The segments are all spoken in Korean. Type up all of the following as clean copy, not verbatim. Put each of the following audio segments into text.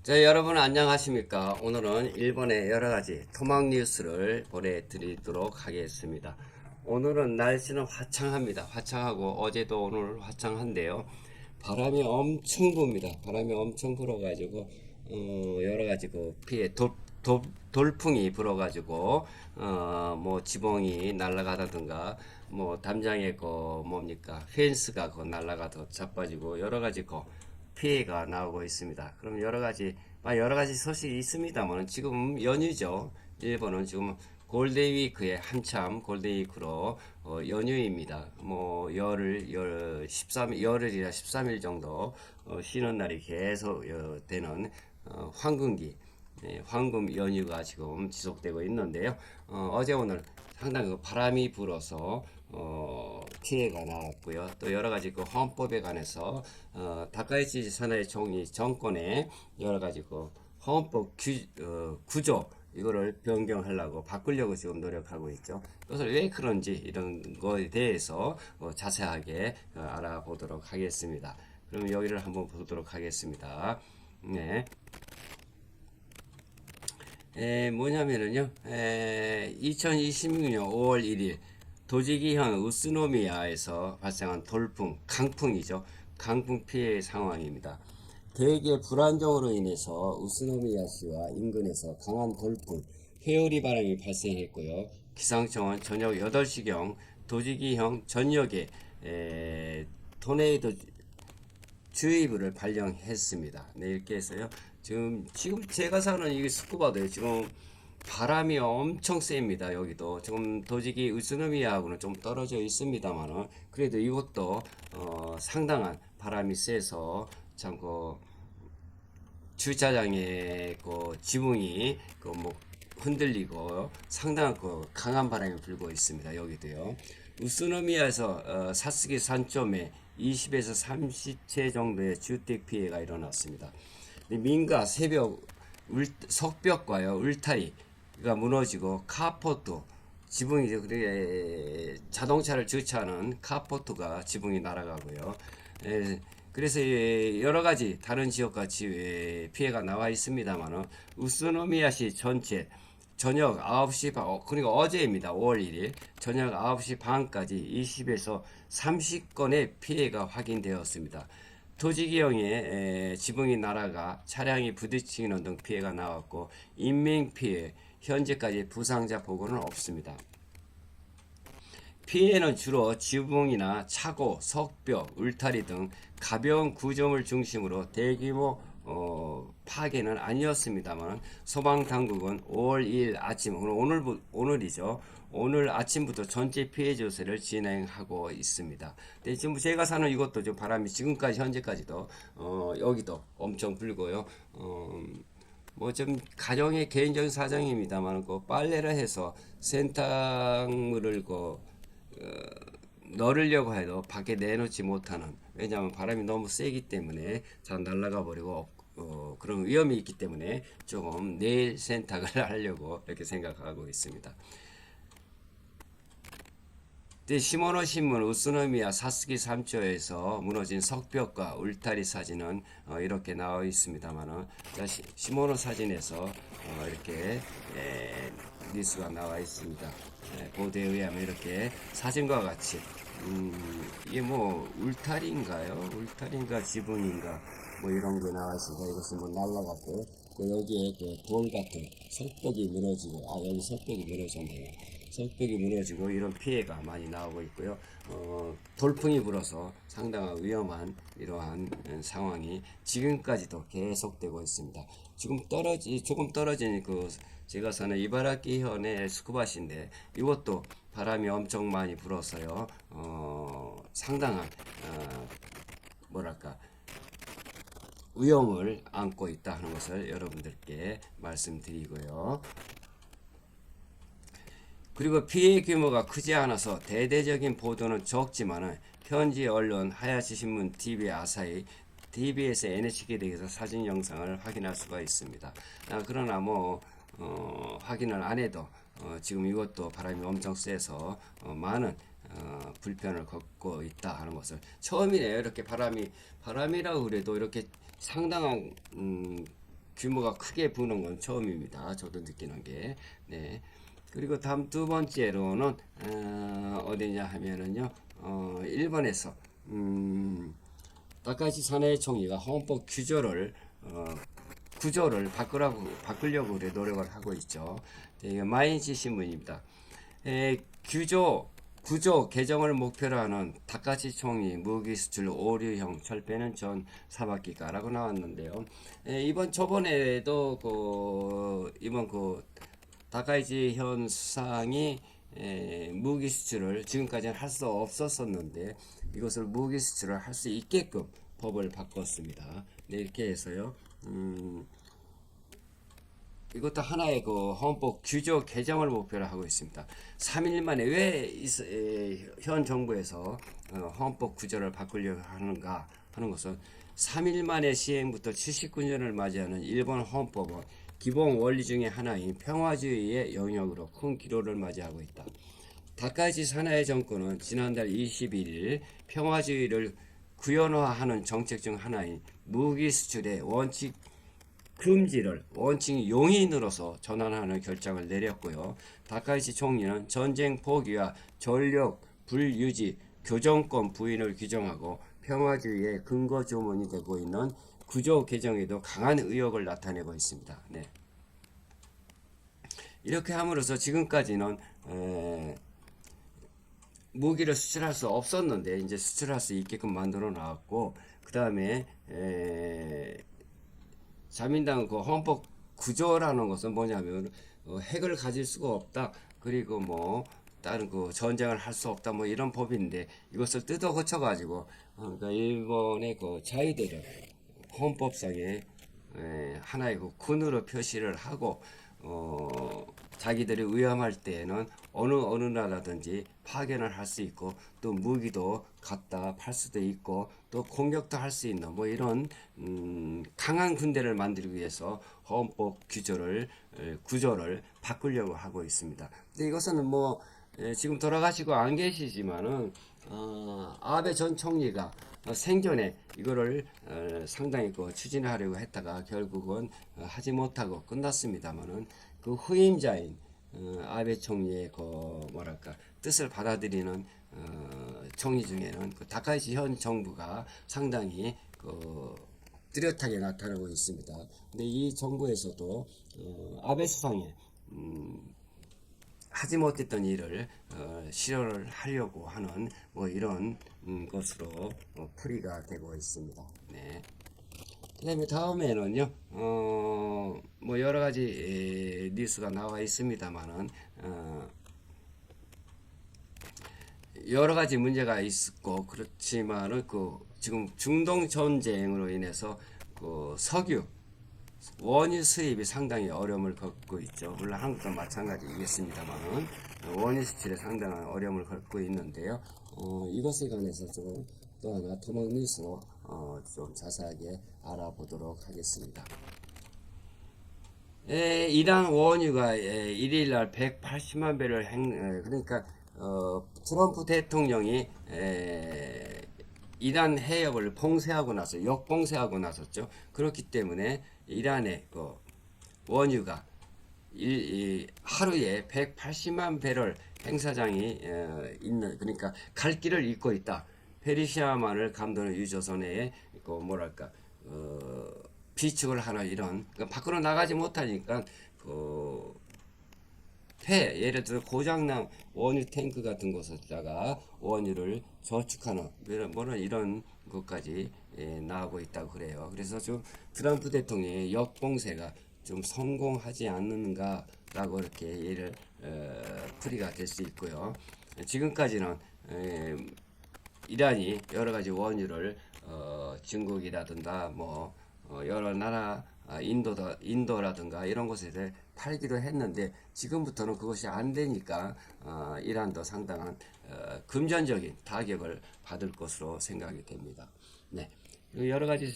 자, 여러분 안녕하십니까? 오늘은 일본의 여러가지 토막 뉴스를 보내드리도록 하겠습니다. 오늘은 날씨는 화창합니다. 화창하고 어제도 오늘 화창한데요. 바람이 엄청 붑니다. 바람이 엄청 불어가지고 여러가지 그 피해 돌풍이 불어가지고 뭐 지붕이 날아가다든가 뭐 담장에 그 뭡니까 펜스가 그 날아가서 자빠지고 여러가지 그 피해가 나오고 있습니다. 그럼 여러 가지 소식이 있습니다만 지금 연휴죠. 일본은 지금 골든위크에 한참 골든위크로 연휴입니다. 뭐 열흘이나 13일 정도 쉬는 날이 계속 되는 황금기 황금 연휴가 지금 지속되고 있는데요. 어제 오늘 상당히 그 바람이 불어서 피해가 나왔고요. 또 여러 가지 그 헌법에 관해서 다카이치 사나이 총리 정권의 여러 가지 그 헌법 구조 이거를 변경하려고 바꾸려고 지금 노력하고 있죠. 그것을 왜 그런지 이런 거에 대해서 자세하게 알아보도록 하겠습니다. 그럼 여기를 한번 보도록 하겠습니다. 네. 뭐냐면은요, 2026년 5월 1일 도지기현 우스노미야에서 발생한 돌풍, 강풍이죠. 강풍 피해 상황입니다. 대기의 불안정으로 인해서 우스노미야시와 인근에서 강한 돌풍, 회오리 바람이 발생했고요. 기상청은 저녁 8시경 도지기현 전역에 토네이도 주의보를 발령했습니다. 네, 이렇게 해서요. 지금 제가 사는 이 스쿠바도요. 지금 바람이 엄청 셉니다. 여기도 지금 도지기 우스노미야하고는 좀 떨어져 있습니다만은 그래도 이것도 상당한 바람이 세서 참그 주차장의 그 지붕이 그 뭐 흔들리고 상당한 그 강한 바람이 불고 있습니다. 여기도요. 우스노미야에서 사스기 산점에 20에서 30채 정도의 주택 피해가 일어났습니다. 민가 석벽과요 울타리가 무너지고 카포트 지붕이 자동차를 주차하는 카포트가 지붕이 날아가고요. 그래서 여러 가지 다른 지역과 피해가 나와 있습니다만은 우스노미야시 전체 저녁 9시 반, 그러니까 어제입니다. 5월 1일 저녁 9시 반까지 20에서 30건의 피해가 확인되었습니다. 토지기형의 지붕이 날아가 차량이 부딪히는 등 피해가 나왔고 인명피해 현재까지 부상자 보고는 없습니다. 피해는 주로 지붕이나 차고, 석벽, 울타리 등 가벼운 구조물 중심으로 대규모 파괴는 아니었습니다만 소방당국은 5월 2일 아침 오늘이죠. 오늘 아침부터 전체 피해 조사를 진행하고 있습니다. 근데 지금 제가 사는 이것도 좀 바람이 지금까지 현재까지도 여기도 엄청 불고요. 뭐 좀 가정의 개인적인 사정입니다만 그 빨래를 해서 세탁물을 넣으려고 해도 밖에 내놓지 못하는, 왜냐하면 바람이 너무 세기 때문에 잘 날아가 버리고 그런 위험이 있기 때문에 조금 내일 세탁을 하려고 이렇게 생각하고 있습니다. 시모노 신문 우스노미야 사스기 3조에서 무너진 석벽과 울타리 사진은 이렇게 나와 있습니다만은 시모노 사진에서 이렇게 뉴스가 나와 있습니다. 보도에 의하면 이렇게 사진과 같이 이게 뭐 울타리인가요? 울타리인가 지붕인가 뭐 이런 게 나와 있습니다. 이것은 뭐 날라갔고 여기에 그 돌 같은 석벽이 무너지고 여기 석벽이 무너졌네요. 석벽이 무너지고 이런 피해가 많이 나오고 있고요. 돌풍이 불어서 상당한 위험한 이러한 상황이 지금까지도 계속되고 있습니다. 조금 떨어진 제가 사는 이바라키현의 스쿠바시인데 이것도 바람이 엄청 많이 불어서요. 상당한 뭐랄까 위험을 안고 있다 하는 것을 여러분들께 말씀드리고요. 그리고 피해 규모가 크지 않아서 대대적인 보도는 적지만은 현지 언론 하야시 신문, TV 아사히, TBS, NHK 등에서 사진 영상을 확인할 수가 있습니다. 그러나 뭐 확인을 안 해도 지금 이것도 바람이 엄청 세서 많은 불편을 겪고 있다 하는 것을 처음이네요. 이렇게 바람이라고 그래도 이렇게 상당한 규모가 크게 부는 건 처음입니다. 저도 느끼는 게. 네. 그리고 다음 두 번째로는 어디냐 하면은요. 일본에서 다카이치 사나이 총리가 헌법 구조를 바꾸려고 그래 노력을 하고 있죠. 네, 이게 마이니치 신문입니다. 구조 개정을 목표로 하는 다카치 총리 무기 수출 오류형 철폐는 전 사바키가라고 나왔는데요. 이번 저번에도 이번 다카이치 현 수상이 무기 수출을 지금까지는 할 수 없었었는데 이것을 무기 수출을 할 수 있게끔 법을 바꿨습니다. 네, 이렇게 해서요. 이것도 하나의 헌법 규조 개정을 목표로 하고 있습니다. 3일 만에 왜 현 정부에서 헌법 구조를 바꾸려고 하는가 하는 것은 3일 만에 시행부터 79년을 맞이하는 일본 헌법은 기본 원리 중의 하나인 평화주의의 영역으로 큰 기로를 맞이하고 있다. 다카이치 사나이 정권은 지난달 21일 평화주의를 구현화하는 정책 중 하나인 무기 수출의 원칙 금지를 원칙 용인으로서 전환하는 결정을 내렸고요. 다카이치 총리는 전쟁 포기와 전력 불유지, 교정권 부인을 규정하고 평화주의의 근거 조문이 되고 있는 구조 개정에도 강한 의욕을 나타내고 있습니다. 네. 이렇게 함으로써 지금까지는 무기를 수출할 수 없었는데 이제 수출할 수 있게끔 만들어 놨고, 그 다음에 자민당 헌법 구조라는 것은 뭐냐면 핵을 가질 수가 없다. 그리고 뭐 다른 전쟁을 할 수 없다. 뭐 이런 법인데 이것을 뜯어 고쳐 가지고 그러니까 일본의 자유들을 헌법상에 하나의 군으로 표시를 하고 자기들이 위험할 때에는 어느 나라든지 파견을 할 수 있고 또 무기도 갖다 팔 수도 있고 또 공격도 할 수 있는 뭐 이런 강한 군대를 만들기 위해서 헌법 구조를 바꾸려고 하고 있습니다. 근데 이것은 뭐 지금 돌아가시고 안 계시지만은 아베 전 총리가 생전에 이거를 상당히 추진하려고 했다가 결국은 하지 못하고 끝났습니다만은 그 후임자인 아베 총리의 뭐랄까 뜻을 받아들이는 총리 중에는 다카이치 현 정부가 상당히 뚜렷하게 나타나고 있습니다. 근데 이 정부에서도 아베 수상의 하지 못했던 일을 실현을 하려고 하는 뭐 이런 것으로 풀이가 되고 있습니다. 네. 그다음에 다음에는요, 뭐 여러 가지 뉴스가 나와 있습니다만은 여러 가지 문제가 있었고 그렇지만은 지금 중동 전쟁으로 인해서 석유 원유 수입이 상당히 어려움을 겪고 있죠. 물론 한국도 마찬가지겠습니다만 원유 수출에 상당한 어려움을 겪고 있는데요. 이것에 관해서 좀 또 하나 토목 뉴스로 좀 자세하게 알아보도록 하겠습니다. 이란 원유가 일일날 180만 배를 그러니까 트럼프 대통령이 이란 해협을 봉쇄하고 나서 역봉쇄하고 나섰죠. 그렇기 때문에 이란의 원유가 하루에 180만 배럴 행사장이 있는 그러니까 갈 길을 잇고 있다. 페르시아만을 감도는 유조선에 뭐랄까 비축을 하는 이런 그러니까 밖으로 나가지 못하니까 예를 들어 고장난 원유 탱크 같은 곳에다가 원유를 저축하는 이런 것까지 나오고 있다고 그래요. 그래서 좀 트럼프 대통령의 역봉쇄가 좀 성공하지 않는가라고 이렇게 풀이가 될 수 있고요. 지금까지는 이란이 여러 가지 원유를 중국이라든가 뭐 여러 나라 인도라든가 이런 곳에 팔기도 했는데 지금부터는 그것이 안 되니까 이란도 상당한 금전적인 타격을 받을 것으로 생각이 됩니다. 네. 여러 가지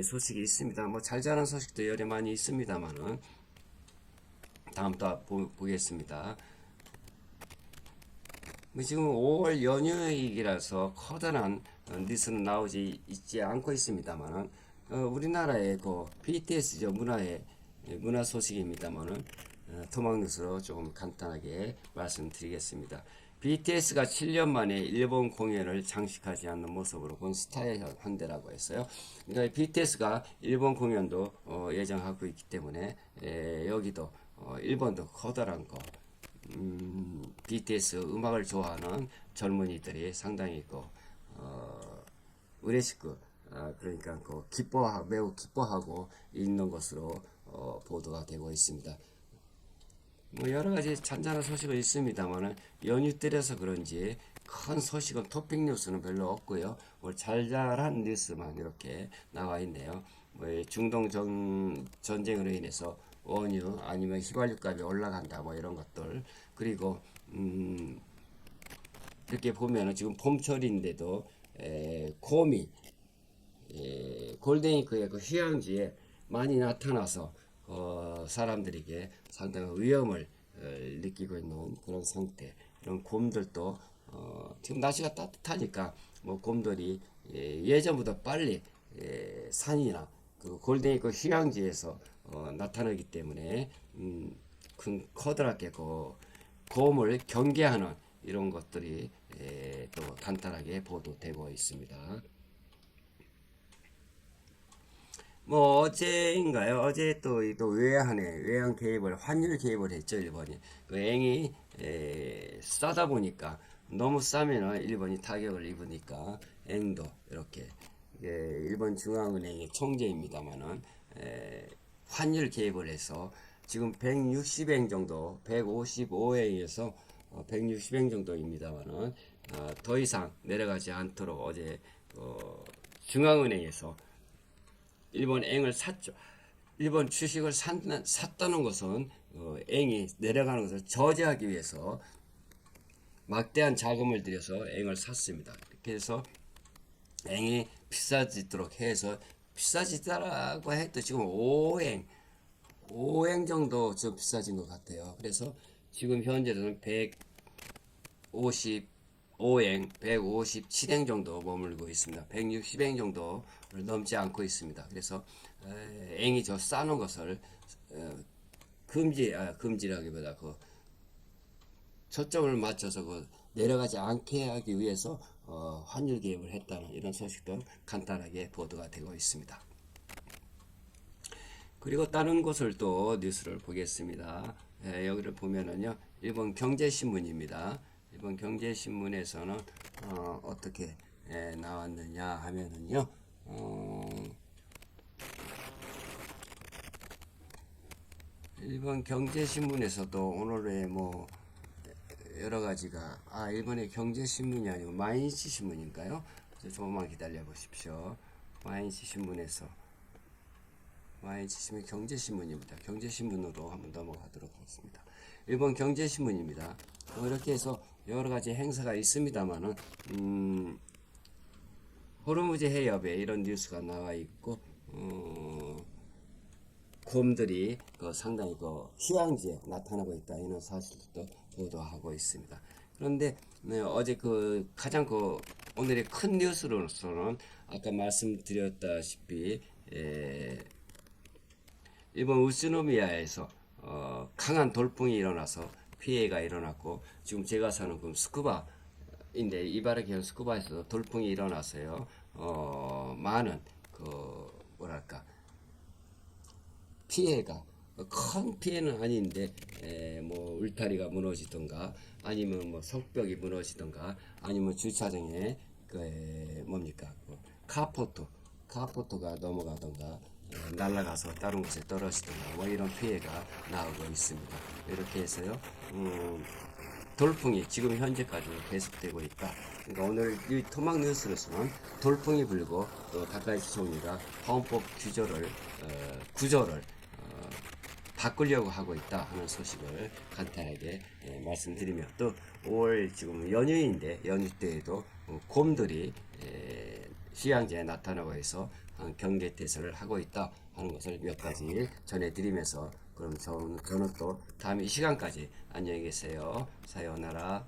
소식이 있습니다. 뭐 잘 자란 소식도 여러 많이 있습니다만은 다음 또 보겠습니다. 지금 5월 연휴이라서 커다란 뉴스는 있지 않고 있습니다만은 우리나라의 그 BTS죠 문화 소식입니다만은 토막뉴스로 조금 간단하게 말씀드리겠습니다. BTS가 7년 만에 일본 공연을 장식하지 않는 모습으로 본 스타의 환대라고 했어요. 그러니까 BTS가 일본 공연도 예정하고 있기 때문에 여기도 일본도 커다란 거 BTS 음악을 좋아하는 젊은이들이 상당히 우레시크 그러니까 매우 기뻐하고 있는 것으로 보도가 되고 있습니다. 뭐 여러 가지 잔잔한 소식은 있습니다만은 연휴 때라서 그런지 큰 소식은 토픽 뉴스는 별로 없고요. 뭐 잘잘한 뉴스만 이렇게 나와 있네요. 뭐 중동 전쟁으로 인해서 원유 아니면 휘발유값이 올라간다 뭐 이런 것들 그리고 이렇게 보면은 지금 봄철인데도 곰이 골든위크의 그 휴양지에 많이 나타나서 사람들에게 상당히 위험을 느끼고 있는 그런 상태. 이런 곰들도 지금 날씨가 따뜻하니까 뭐 곰들이 예전보다 빨리 산이나 그 골든위크 휴양지에서 나타나기 때문에 큰 커다랗게 그 곰을 경계하는 이런 것들이 또 간단하게 보도되고 있습니다. 뭐 어제인가요? 어제 또 외환 개입을 환율 개입을 했죠 일본이. 그 앵이 싸다 보니까 너무 싸면은 일본이 타격을 입으니까 앵도 이렇게 일본 중앙은행의 총재입니다만은 환율 개입을 해서 지금 160엔 정도, 155엔에서 160엔 정도입니다만은 더 이상 내려가지 않도록 어제 중앙은행에서 일본 앵을 샀죠. 일본 주식을 샀다는 것은 앵이 내려가는 것을 저지하기 위해서 막대한 자금을 들여서 앵을 샀습니다. 그래서 앵이 비싸지도록 해서 비싸지다라고 해도 지금 5앵 정도 좀 비싸진 것 같아요. 그래서 지금 현재는 155행, 157행 정도 머물고 있습니다. 160행 정도를 넘지 않고 있습니다. 그래서 앵이 저 싸는 것을 금지라기보다 초점을 맞춰서 내려가지 않게 하기 위해서 환율 개입을 했다는 이런 소식도 간단하게 보도가 되고 있습니다. 그리고 다른 곳을 또 뉴스를 보겠습니다. 여기를 보면은요, 일본 경제신문입니다. 일본 경제신문에서는 어떻게 나왔느냐 하면은요, 일본 경제신문에서도 오늘의 뭐 여러 가지가 일본의 경제신문이 아니고 마이니치 신문인가요? 조금만 기다려 보십시오. 마이니치 신문에서 마이니치 신문 경제신문입니다. 경제신문으로 한번 넘어가도록 하겠습니다. 일본 경제신문입니다. 이렇게 해서 여러 가지 행사가 있습니다만은 호르무즈 해협에 이런 뉴스가 나와 있고 곰들이 상당히 휴양지에 나타나고 있다 이런 사실도 보도하고 있습니다. 그런데 어제 가장 오늘의 큰 뉴스로서는 아까 말씀드렸다시피 일본 우스노미야에서 강한 돌풍이 일어나서 피해가 일어났고 지금 제가 사는 스쿠바인데 이바라키현 스쿠바에서 돌풍이 일어나서요 많은 뭐랄까 피해가 큰 피해는 아닌데 뭐 울타리가 무너지던가 아니면 뭐 석벽이 무너지던가 아니면 주차장에 뭡니까 카포트가 넘어가던가 날아가서 다른 곳에 떨어지던가 뭐 이런 피해가 나오고 있습니다. 이렇게 해서요 돌풍이 지금 현재까지 계속되고 있다. 그러니까 오늘 이 토막 뉴스로서는 돌풍이 불고 또 다카이치 총리가 헌법 구조를 바꾸려고 하고 있다 하는 소식을 간단하게 말씀드리며 또 5월 지금 연휴인데 연휴 때에도 곰들이 휴양지에 나타나고 해서 경계태세를 하고 있다 하는 것을 몇 가지 전해드리면서 그럼 저는 또 다음 이 시간까지 안녕히 계세요. 사요나라.